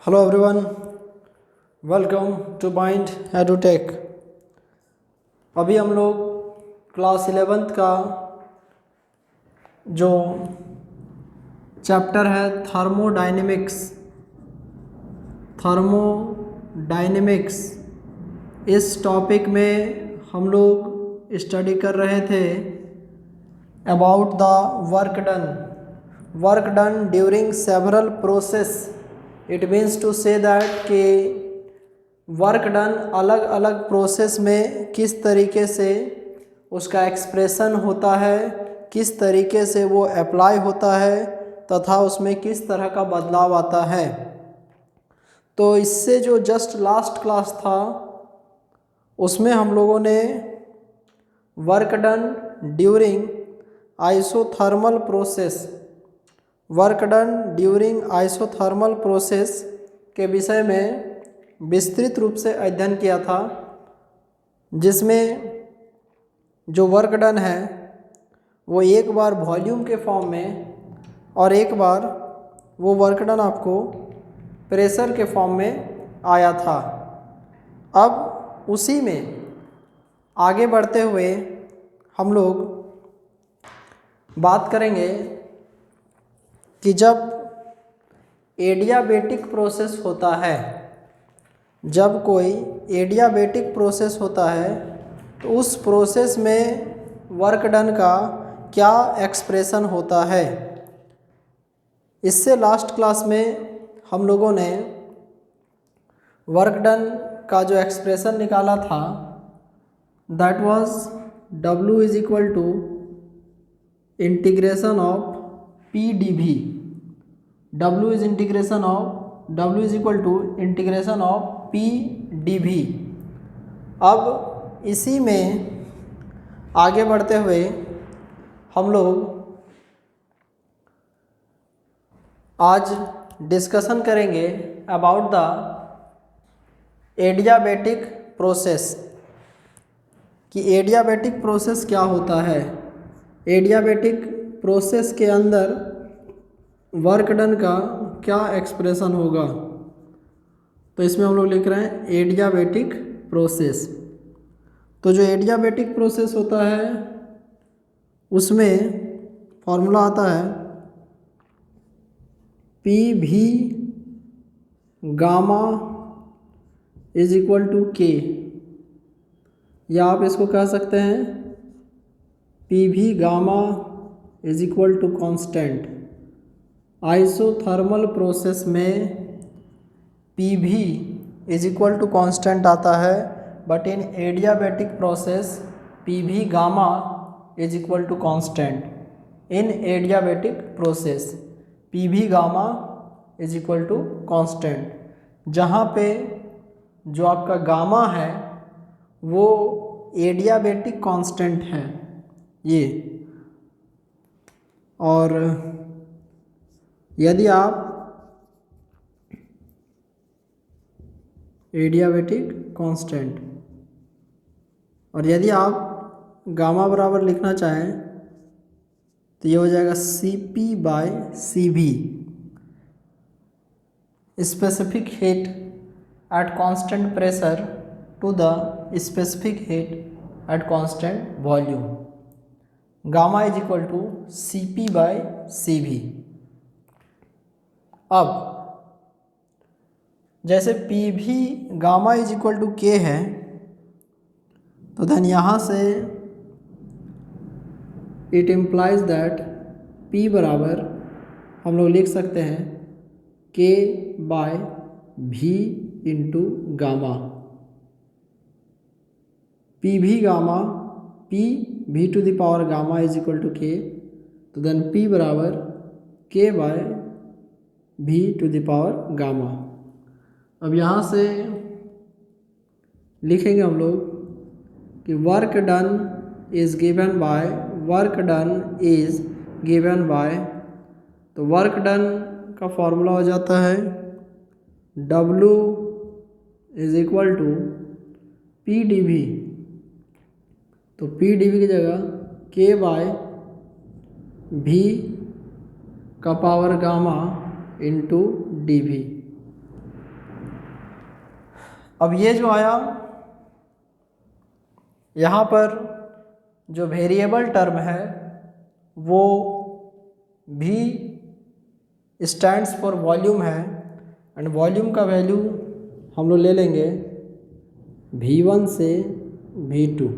Hello everyone, welcome to Mind Edutech. अभी हम लोग क्लास 11th का जो चैप्टर है थर्मोडायनेमिक्स इस टॉपिक में हम लोग स्टडी कर रहे थे about the work done during several process. It means to say that कि वर्क डन अलग अलग प्रोसेस में किस तरीके से उसका एक्सप्रेशन होता है, किस तरीके से वो अप्लाई होता है तथा उसमें किस तरह का बदलाव आता है। तो इससे जो जस्ट लास्ट क्लास था उसमें हम लोगों ने work done during isothermal process के विषय में विस्तृत रूप से अध्ययन किया था, जिसमें जो वर्क डन है वो एक बार वॉल्यूम के फॉर्म में और एक बार वो वर्क डन आपको प्रेशर के फॉर्म में आया था। अब उसी में आगे बढ़ते हुए हम लोग बात करेंगे कि जब एडियाबेटिक प्रोसेस होता है, जब कोई एडियाबेटिक प्रोसेस होता है तो उस प्रोसेस में वर्क डन का क्या एक्सप्रेशन होता है। इससे लास्ट क्लास में हम लोगों ने वर्क डन का जो एक्सप्रेशन निकाला था that was W is equal to integration of P D V. W is equal to integration of P D V. अब इसी में आगे बढ़ते हुए हम लोग आज डिस्कशन करेंगे अबाउट द एडियाबेटिक प्रोसेस कि एडियाबेटिक प्रोसेस क्या होता है। एडियाबेटिक प्रोसेस के अंदर वर्क डन का क्या एक्सप्रेशन होगा। तो इसमें हम लोग लिख रहे हैं एडियाबेटिक प्रोसेस। तो जो एडियाबेटिक प्रोसेस होता है उसमें फॉर्मूला आता है पी भी गामा इज इक्वल टू के, या आप इसको कह सकते हैं पी भी gamma is equal to constant. Isothermal process में P V is equal to constant आता है, but in adiabatic process P भी gamma is equal to constant. In adiabatic process P भी gamma is equal to constant, जहाँ पे जो आपका gamma है वो एडियाबेटिक कांस्टेंट है ये। और यदि आप एडियाबेटिक कांस्टेंट और यदि आप गामा बराबर लिखना चाहें तो ये हो जाएगा Cp by Cv, specific heat at constant pressure to the specific heat at constant volume. Gamma is equal to Cp by Cv। अब जैसे पी भी गामा इज इक्वल टू के है तो देन यहाँ से इट इम्प्लाइज दैट P बराबर हम लोग लिख सकते हैं K by V into gamma. P भी gamma, P V to the power gamma is equal to K, तो देन P बराबर K by V to the power gamma. अब यहाँ से लिखेंगे हम लोग कि work done is given by, तो वर्क डन का फॉर्मूला हो जाता है W is equal to P D V. तो पी डी वी की जगह K बाय V का power gamma into D V. अब ये जो आया यहाँ पर जो वेरिएबल टर्म है वो V स्टैंड्स फॉर वॉल्यूम है, एंड वॉल्यूम का वैल्यू हम लोग ले लेंगे V1 से V2।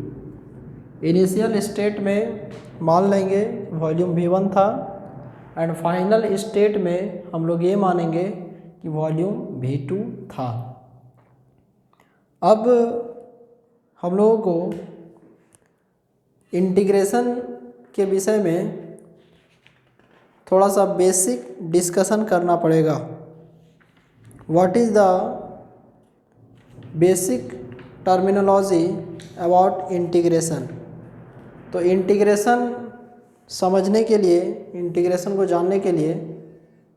इनिशियल स्टेट में मान लेंगे वॉल्यूम V1 था, एंड फाइनल स्टेट में हम लोग ये मानेंगे कि वॉल्यूम V2 था। अब हम लोगों को इंटीग्रेशन के विषय में थोड़ा सा बेसिक डिस्कशन करना पड़ेगा। What is the basic terminology about integration. तो इंटीग्रेशन समझने के लिए, इंटीग्रेशन को जानने के लिए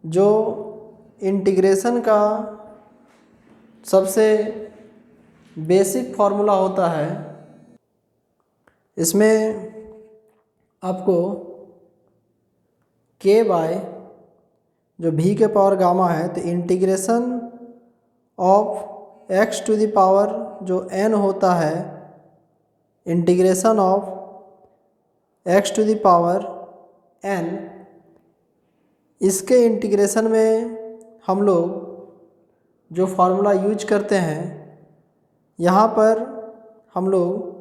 जो इंटीग्रेशन का सबसे बेसिक फॉर्मूला होता है, इसमें आपको k बाय जो v के पावर गामा है, तो integration of x to the power जो n होता है, integration of x to the power n, इसके इंटीग्रेशन में हम लोग जो फार्मूला यूज करते हैं, यहाँ पर हम लोग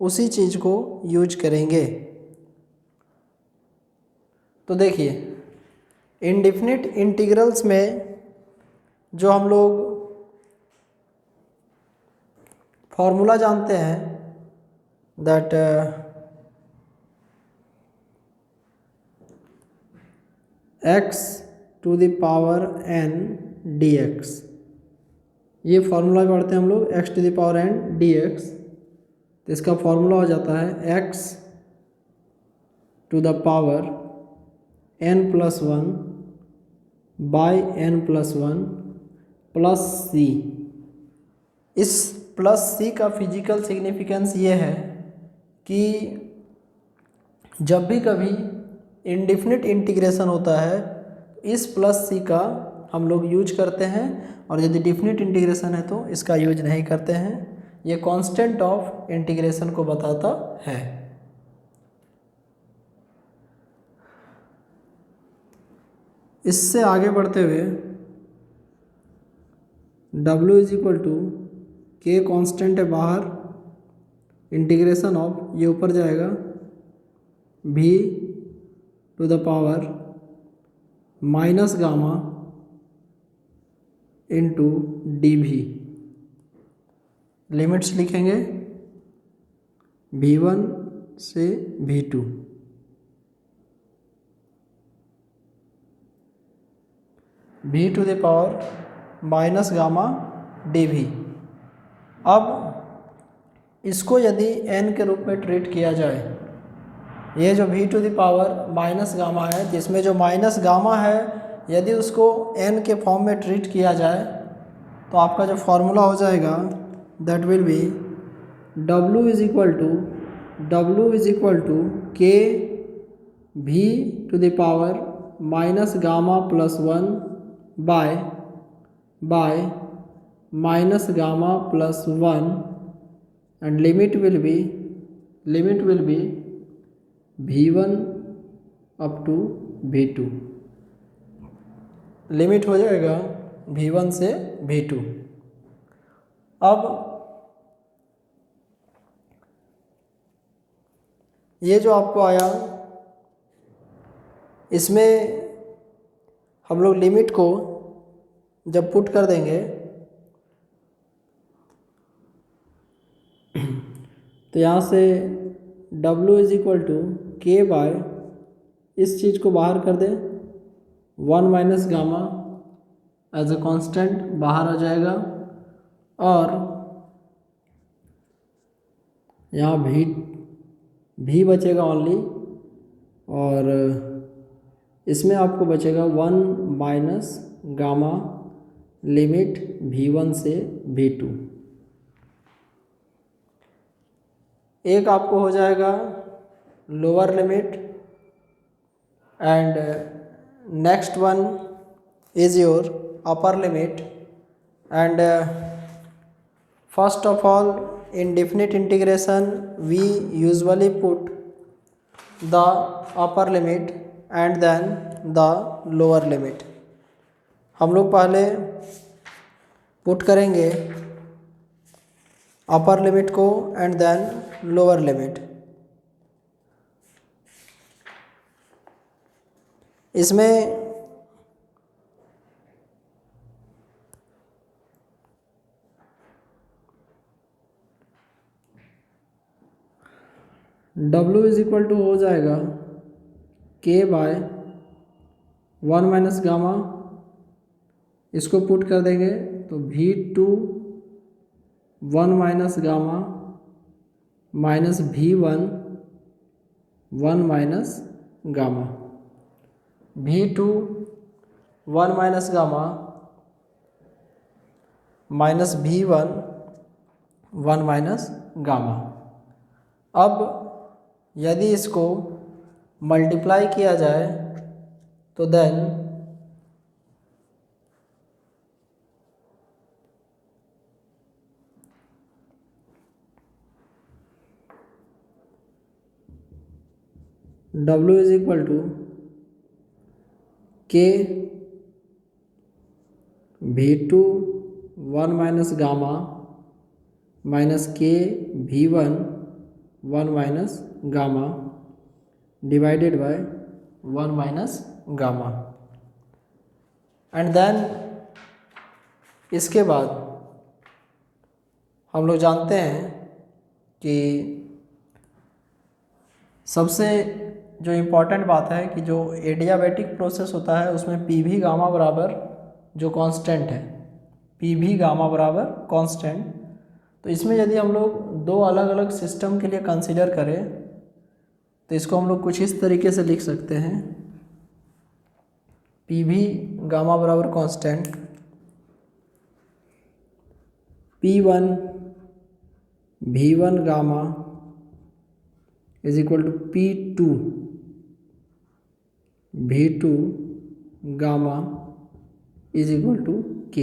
उसी चीज़ को यूज करेंगे। तो देखिए, इंडेफिनिट इंटीग्रल्स में जो हम लोग फार्मूला जानते हैं, that x to the power n dx, ये फार्मूला पढ़ते हैं हम लोग x to the power n dx। तो इसका फार्मूला हो जाता है x to the power n plus 1 by n plus 1 plus c। इस प्लस c का फिजिकल सिग्निफिकेंस ये है कि जब भी कभी इंडेफिनिट इंटीग्रेशन होता है, इस प्लस c का हम लोग यूज करते हैं, और यदि डेफिनिट इंटीग्रेशन है तो इसका यूज नहीं करते हैं। ये कांस्टेंट ऑफ इंटीग्रेशन को बताता है। इससे आगे बढ़ते हुए W is equal to K constant है बाहर, इंटीग्रेशन ऑफ ये ऊपर जाएगा V to the power minus gamma into dV। Limits लिखेंगे V1 से V2। V to the power minus gamma dV। अब इसको यदि n के रूप में ट्रीट किया जाए, ये जो V to the power minus gamma है, जिसमें जो माइनस गामा है, यदि उसको n के फॉर्म में ट्रीट किया जाए तो आपका जो फॉर्मूला हो जाएगा that will be W is equal to K V to the power minus gamma plus 1 by minus gamma plus 1, and limit will be V1 up to V2। Limit हो जाएगा V1 से V2। अब ये जो आपको आया, इसमें हम लोग लिमिट को जब पुट कर देंगे तो यहाँ से W is equal to K by, इस चीज़ को बाहर कर दें, 1 minus gamma as a constant बाहर आ जाएगा, और यहाँ भी बचेगा ओनली, और इसमें आपको बचेगा 1 माइनस गामा लिमिट V1 से V2। एक आपको हो जाएगा lower limit, and next one is your upper limit, and First of all, in definite integration we usually put the upper limit and then the lower limit. हम लोग पहले put करेंगे upper limit को and then lower limit. इसमें W is equal to हो जाएगा K by 1 minus gamma. इसको put कर देंगे तो V2 1 minus gamma minus V1 1 minus gamma. V2 1 minus gamma minus V1 1 minus gamma. अब यदि इसको मल्टीप्लाई किया जाए तो then W is equal to K V2 1 minus gamma minus K V1 1 minus gamma divided by 1 minus gamma. And then इसके बाद हम लोग जानते हैं कि सबसे जो इम्पोर्टेंट बात है कि जो एडियाबैटिक प्रोसेस होता है उसमें पी भी गामा बराबर जो कांस्टेंट है, पी भी गामा बराबर कांस्टेंट. तो इसमें यदि हम लोग दो अलग अलग सिस्टम के लिए कंसीडर करें तो इसको हम लोग कुछ इस तरीके से लिख सकते हैं. पी भी गामा बराबर constant P1 V1 gamma is equal to P2 V2 gamma is equal to K.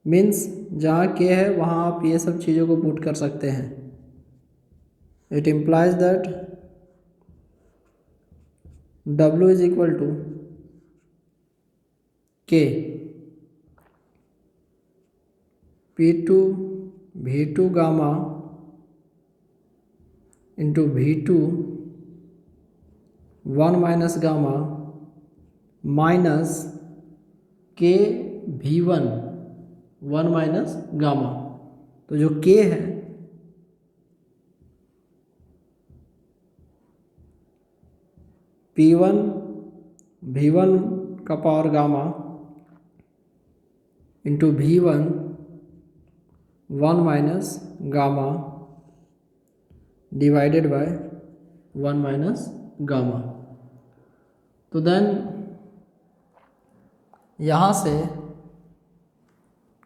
Means जहाँ K है वहाँ आप ये सब चीज़ों को पुट कर सकते हैं. It implies that W is equal to K P2 V2 gamma into V2 1 minus gamma minus K V1 1 minus gamma. तो जो K है P1 V1 का power gamma into V1 1 minus gamma divided by 1 minus gamma. तो then यहाँ से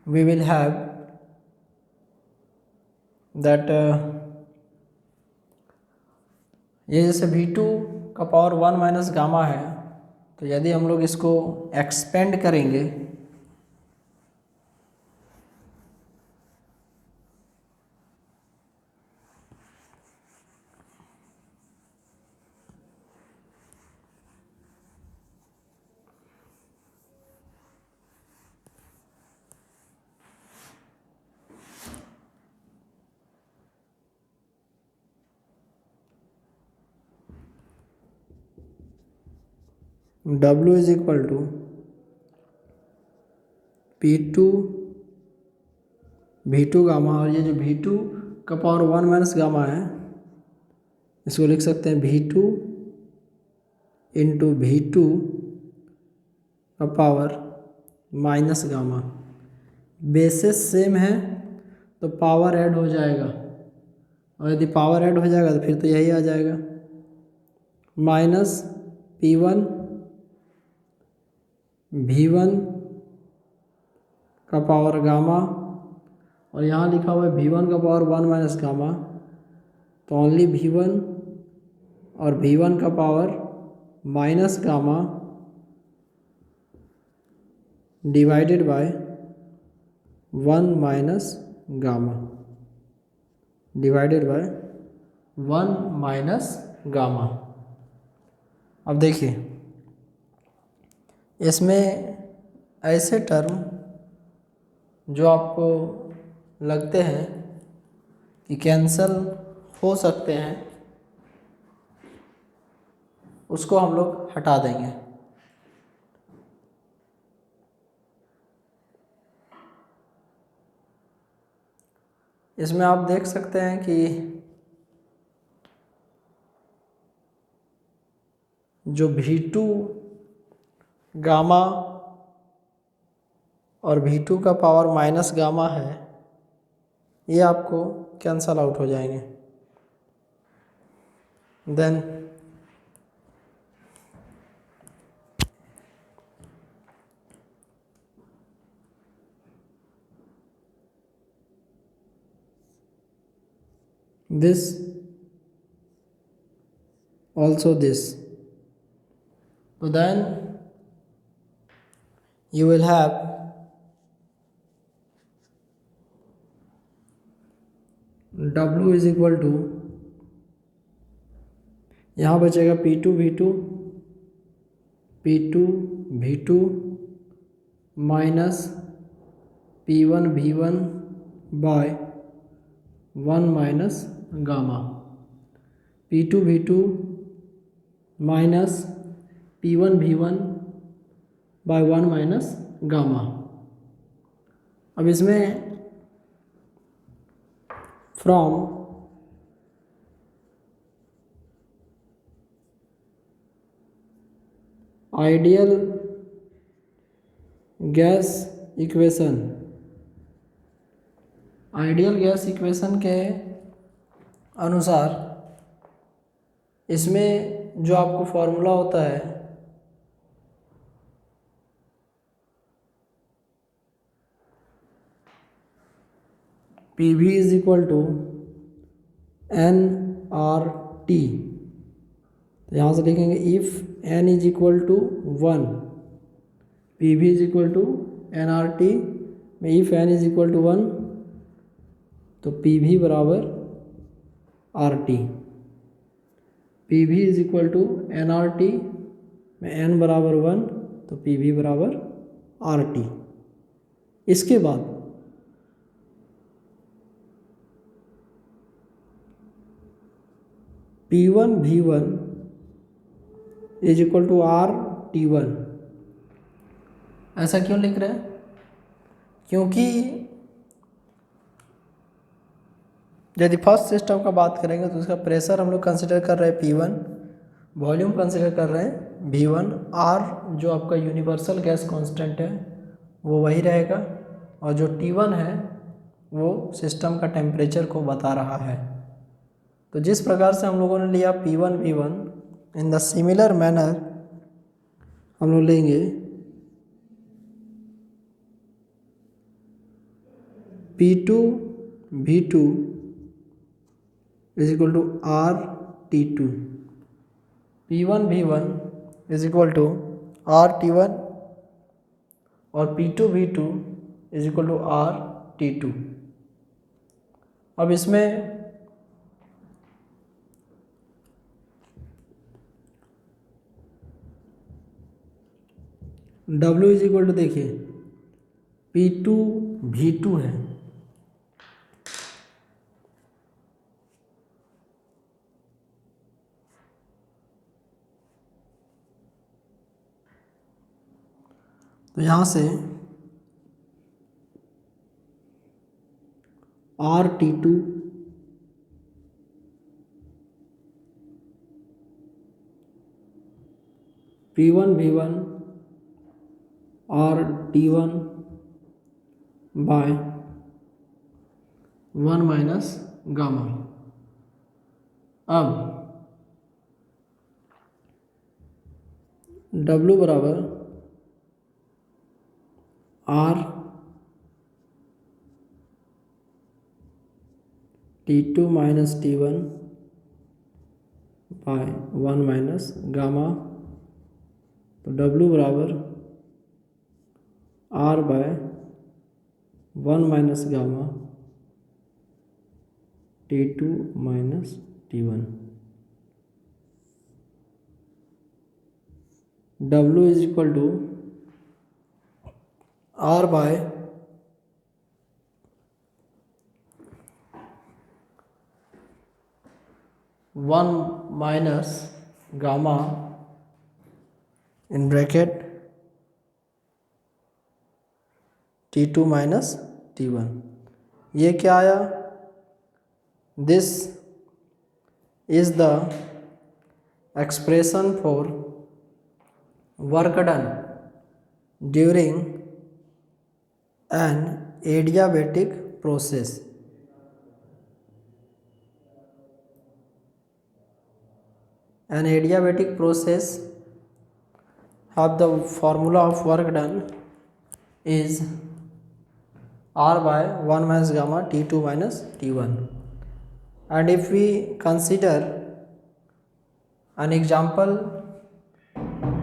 we will have that ये जैसे V2 का पावर 1 माइनस गामा है तो यदि हम लोग इसको एक्सपेंड करेंगे W is equal to P2 V2 gamma और ये जो V2 का पावर 1 माइनस गामा है इसको लिख सकते हैं V2 इंटू V2 का power minus gamma. Basis same है तो पावर ऐड हो जाएगा और यदि पावर ऐड हो जाएगा तो फिर तो यही आ जाएगा माइनस P1 V1 का पावर गामा और यहाँ लिखा हुआ है V1 का पावर 1 माइनस गामा. तो ओनली V1 और V1 का power minus gamma divided by 1 minus gamma divided by 1 minus gamma. अब देखिए इसमें ऐसे टर्म जो आपको लगते हैं कि कैंसल हो सकते हैं उसको हम लोग हटा देंगे। इसमें आप देख सकते हैं कि जो V2 गामा और V2 का पावर माइनस गामा है ये आपको कैंसल आउट हो जाएंगे। Then this also this, so then you will have W is equal to, यहाँ बचेगा P2 V2 minus P1 V1 by 1 minus gamma. P2 V2 minus P1 V1 by 1 minus gamma. अब इसमें from ideal gas equation, ideal gas equation के अनुसार इसमें जो आपको formula होता है PV is equal to NRT। तो यहाँ से लिखेंगे if n is equal to 1, PV is equal to NRT में if n is equal to 1 तो PV बराबर RT। PV is equal to NRT में n बराबर 1 तो PV बराबर RT। इसके बाद P1 V1 is equal to RT1। ऐसा क्यों लिख रहे हैं? क्योंकि यदि फर्स्ट सिस्टम का बात करेंगे तो उसका प्रेशर हम लोग कंसिडर कर रहे हैं P1, वॉल्यूम कंसिडर कर रहे हैं V1, R जो आपका यूनिवर्सल गैस कांस्टेंट है वो वही रहेगा, और जो T1 है वो सिस्टम का टेम्परेचर को बता रहा है। तो जिस प्रकार से हम लोगों ने लिया P1 V1, in the similar manner हम लोग लेंगे P2 V2 is equal to RT2, P1 V1 is equal to RT1 और P2 V2 is equal to RT2। अब इसमें W इज इक्वल टू देखिए P2 V2 है, तो यहाँ से RT2 P1 V1 और T1 बाय 1 माइनस गामा। अब W बराबर R T2 minus T1 by 1 minus gamma. तो W बराबर R by 1 minus gamma T2 minus T1. W is equal to R by 1 minus gamma in bracket T2 minus T1. ये क्या आया? This is the expression for work done during an adiabatic process. An adiabatic process have the formula of work done is R by 1 minus gamma T2 minus T1. And if we consider an example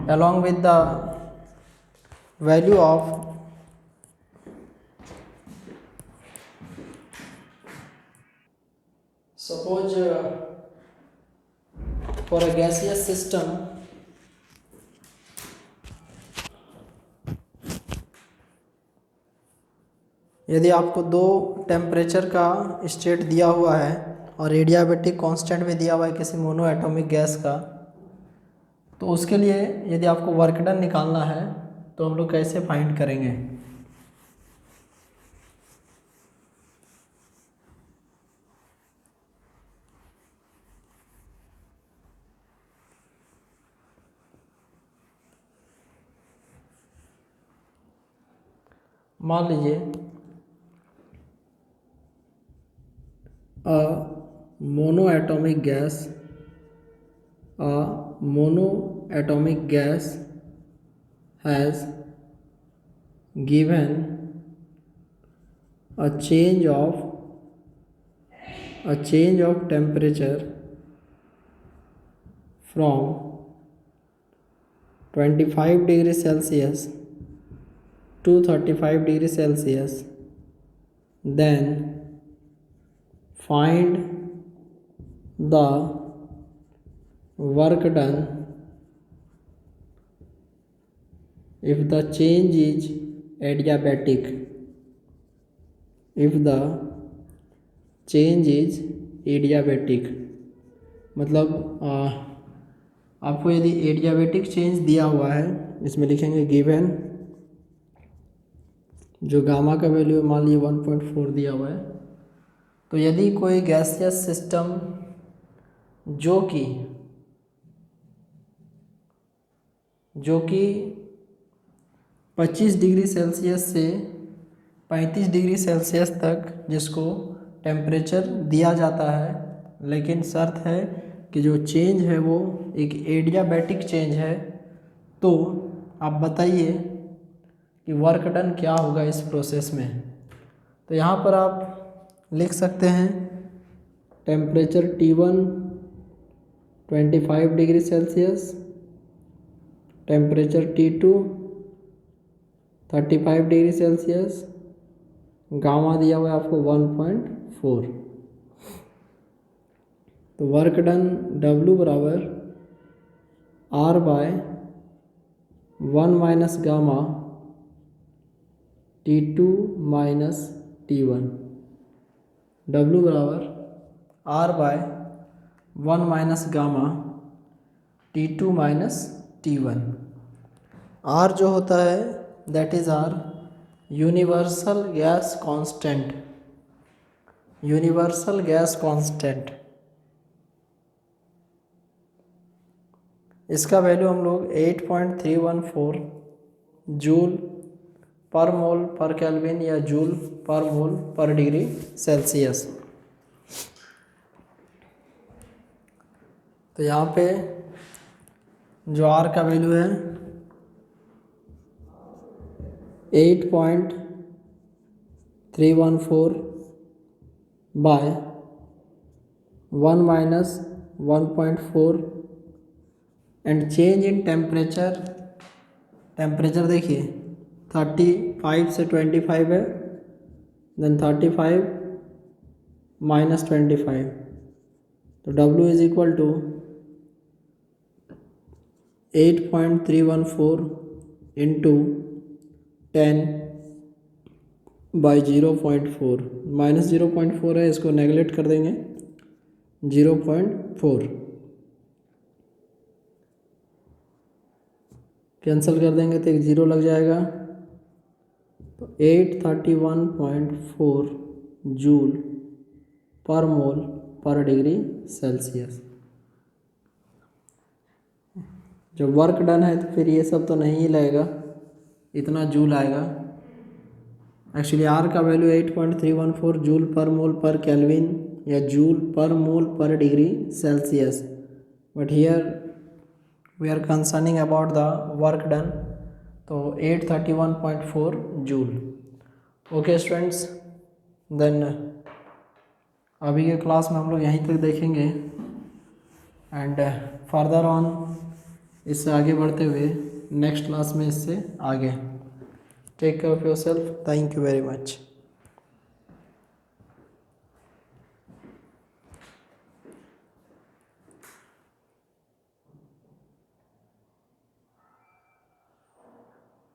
along with the value of suppose for a gaseous system यदि आपको दो temperature का state दिया हुआ है और adiabatic constant भी दिया हुआ है किसी मोनो एटॉमिक गैस का, तो उसके लिए यदि आपको वर्क डन निकालना है तो हम लोग कैसे फाइंड करेंगे? मान लीजिए a monoatomic gas has given a change of temperature from 25 degrees Celsius to 35 degrees Celsius, then find the work done if the change is adiabatic. If the change is adiabatic मतलब आपको यदि adiabatic change दिया हुआ है, इसमें लिखेंगे given, जो gamma का वैल्यू मान लीजिए 1.4 दिया हुआ है। तो यदि कोई गैसियस सिस्टम जो कि 25 डिग्री सेल्सियस से 35 डिग्री सेल्सियस तक जिसको टेम्परेचर दिया जाता है, लेकिन शर्त है कि जो चेंज है वो एक एडियाबैटिक चेंज है, तो आप बताइए कि वर्क डन क्या होगा इस प्रोसेस में। तो यहाँ पर आप लिख सकते हैं temperature T1 25 degree Celsius, temperature T2 35 degree Celsius, gamma दिया हुआ है आपको 1.4। तो वर्क डन W बराबर R by 1 minus gamma T2 minus T1। W बराबर R by 1 minus gamma T2 minus T1। R जो होता है that is R universal gas constant, universal gas constant. इसका वैल्यू हम लोग 8.314 joule per mole per kelvin या joule per mole per degree Celsius. तो यहाँ पे जो R का वैल्यू है 8.314 by 1 minus 1.4 and change in temperature, temperature देखिए 35 से 25 है, देन 35 -25, तो W is equal to 8.314 into 10/0.4, -0.4 है, इसको नेगलेक्ट कर देंगे, 0.4 कैंसिल कर देंगे तो एक ज़ीरो लग जाएगा, तो 831.4 joule per mole per degree Celsius. जब वर्क डन है तो फिर ये सब तो नहीं ही लगेगा, इतना जूल आएगा। एक्चुअली आर का value 8.314 joule per mole per kelvin या joule per mole per degree Celsius, but here we are concerning about the work done, तो 831.4 जूल। ओके स्टूडेंट्स, देन अभी के क्लास में हम लोग यहीं तक देखेंगे एंड फर्दर ऑन इससे आगे बढ़ते हुए नेक्स्ट क्लास में इससे आगे। Take care of yourself, thank you very much.